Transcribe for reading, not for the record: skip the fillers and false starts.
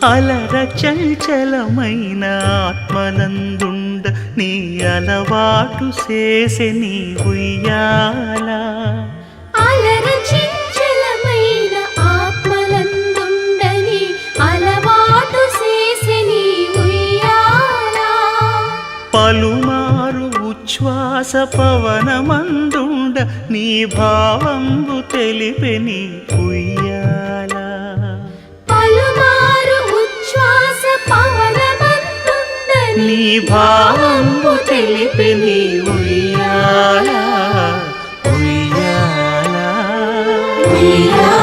అలర చంచలమైన ఆత్మనందుండ నీ అలవాటు చేసే నీ ఉయ్యాల అలర చంచలమైన ఆత్మనందుండ నీ అలవాటు చేసే నీ ఉయ్యాల పలుమారు ఉచ్ఛ్వాస పవనమందుండ నీ భావంబు తెలిపే నీ ఉయ్యాల నీ భావంబు తెలిపే నీ ఉయ్యాల ఉయ్యాల ఉయ్యాల.